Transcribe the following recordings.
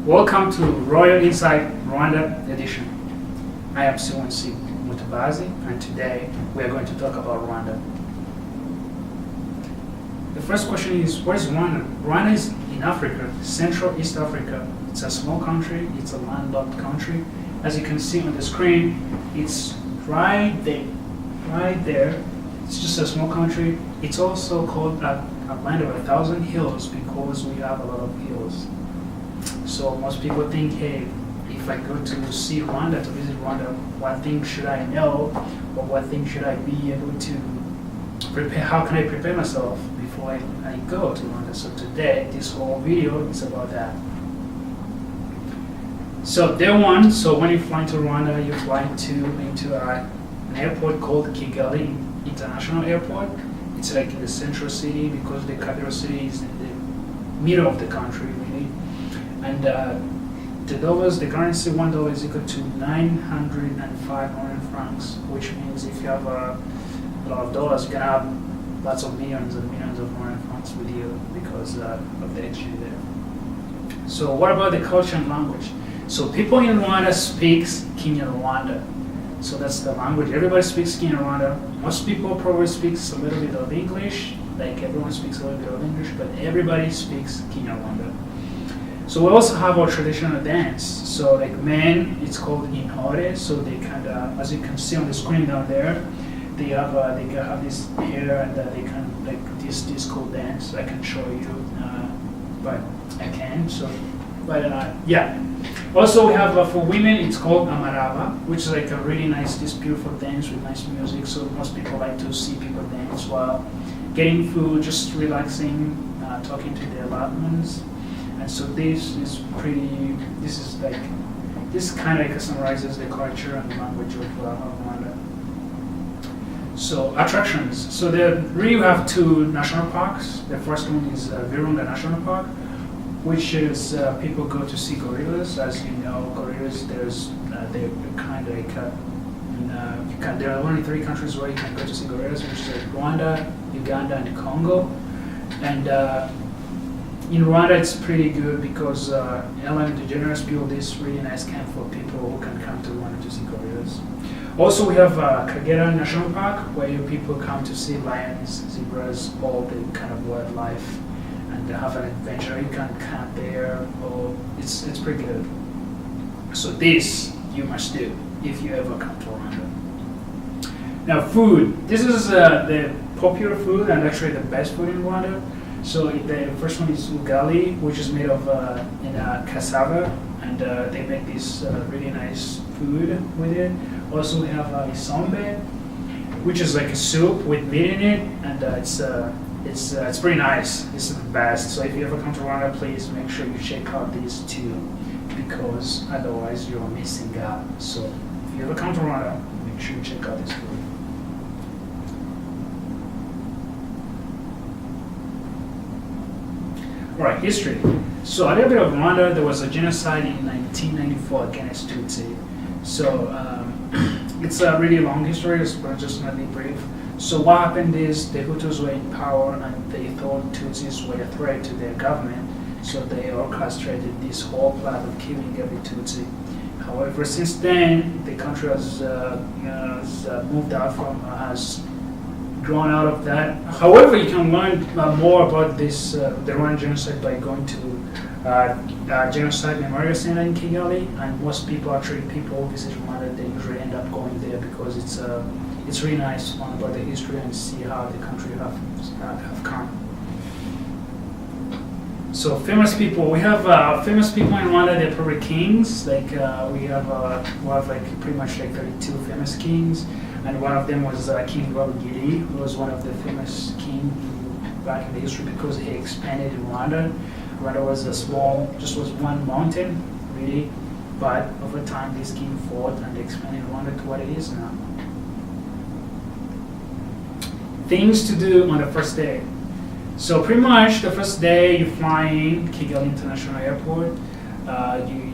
Welcome to Royal Insight Rwanda edition. I am Siwansi Mutabazi, and today we are going to talk about Rwanda. The first question is, what is Rwanda? Rwanda is in Africa, Central East Africa. It's a small country, it's a landlocked country. As you can see on the screen, it's right there. It's just a small country. It's also called a land of 1,000 hills because we have a lot of hills. So most people think, hey, if I go to see Rwanda, to visit Rwanda, what thing should I know, or what thing should I be able to prepare? How can I prepare myself before I go to Rwanda? So today, this whole video is about that. So day one, so when you fly to Rwanda, you fly into an airport called Kigali International Airport. It's like in the central city because the capital city is in the middle of the country, really. And the currency $1 is equal to 905 million francs, which means if you have a lot of dollars, you can have lots of millions and millions of million francs with you because of the exchange there. So what about the culture and language? So people in Rwanda speak Kinyarwanda. So that's the language. Everybody speaks Kinyarwanda. Most people probably speak a little bit of English. Like everyone speaks a little bit of English, but everybody speaks Kinyarwanda. So we also have our traditional dance. So like men, it's called Intore. So they kind of, as you can see on the screen down there, they have this hair and they kind of like this disco dance. I can show you, but I can. So, but yeah. Also we have for women, it's called Amaraba, which is like a really nice, this beautiful dance with nice music. So most people like to see people dance while getting food, just relaxing, talking to their loved ones. And so this kind of like summarizes the culture and language of Rwanda. So attractions. So we have two national parks. The first one is Virunga National Park, which is people go to see gorillas. As you know, gorillas, they're kind of like there are only 3 countries where you can go to see gorillas, which is Rwanda, Uganda, and Congo. And in Rwanda, it's pretty good because Ellen DeGeneres built this really nice camp for people who can come to Rwanda to see gorillas. Also, we have Kagera National Park, where people come to see lions, zebras, all the kind of wildlife, and have an adventure. You can camp there. It's pretty good. So this you must do if you ever come to Rwanda. Now, food. This is the popular food and actually the best food in Rwanda. So the first one is ugali, which is made of cassava, and they make this really nice food with it. Also, we have isombe, which is like a soup with meat in it, and it's pretty nice. It's the best. So if you ever come to Rwanda, please make sure you check out these two, because otherwise you're missing out. So if you ever come to Rwanda, make sure you check out this food. Alright, history. So a little bit of Rwanda, there was a genocide in 1994 against Tutsi. So it's a really long history, but just not be brief. So what happened is the Hutus were in power and they thought Tutsis were a threat to their government. So they orchestrated this whole plan of killing every Tutsi. However, since then, the country has moved out from, has grown out of that. However, you can learn more about this, the Rwandan genocide by going to Genocide Memorial Center in Kigali, and most people, actually people who visit Rwanda, they usually end up going there because it's really nice to learn about the history and see how the country have come. So famous people, we have famous people in Rwanda. They're probably kings. Like we have like pretty much like 32 famous kings. And one of them was King Rwabugiri, who was one of the famous kings back in the history because he expanded in Rwanda. Rwanda was was one mountain, really, but over time this king fought and expanded Rwanda to what it is now. Things to do on the first day. So pretty much the first day you fly in Kigali International Airport, you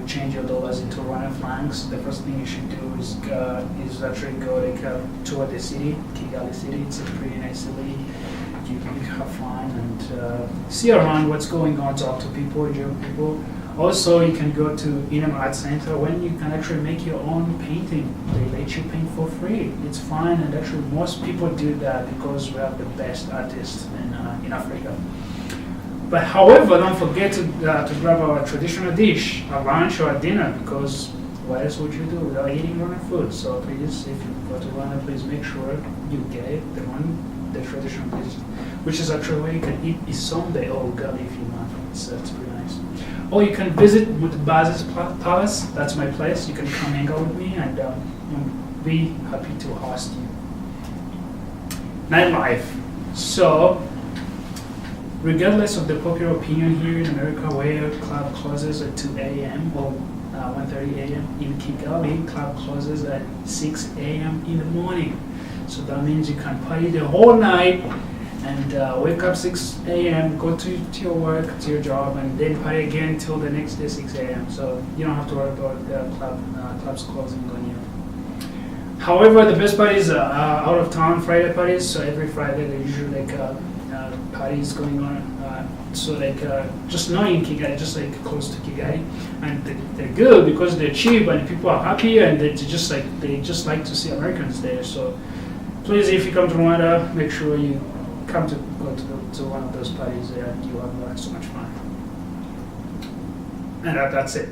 change your dollars into Rwandan francs. The first thing you should do is actually go toward the city, Kigali city. It's a pretty nice city. You have fun and see around what's going on, talk to people, enjoy people. Also, you can go to Inam Art Center when you can actually make your own painting. They let you paint for free. It's fun, and actually most people do that because we have the best artists in Africa. But however, don't forget to grab our traditional dish, a lunch or a dinner, because what else would you do without eating Rwandan food? So please, if you go to Rwanda, please make sure you get the traditional dish, which is actually where you can eat isombe or ugali if you want. It's pretty nice. Or you can visit Mutbazi's Palace. That's my place. You can come hang out with me, and I'll be happy to host you. Nightlife. So, regardless of the popular opinion here in America, where club closes at 2 a.m. or 1:30 a.m. in Kigali, club closes at 6 a.m. in the morning. So that means you can party the whole night and wake up 6 a.m., go to your work, to your job, and then party again till the next day 6 a.m. So you don't have to worry about the clubs closing on you. However, the best parties are out of town Friday parties. So every Friday they're usually parties going on. Just not in Kigali, just like close to Kigali, and they're good because they're cheap and people are happy, and they just like to see Americans there. So please, if you come to Rwanda, make sure you come to go to one of those parties, and you have so much fun. And that's it.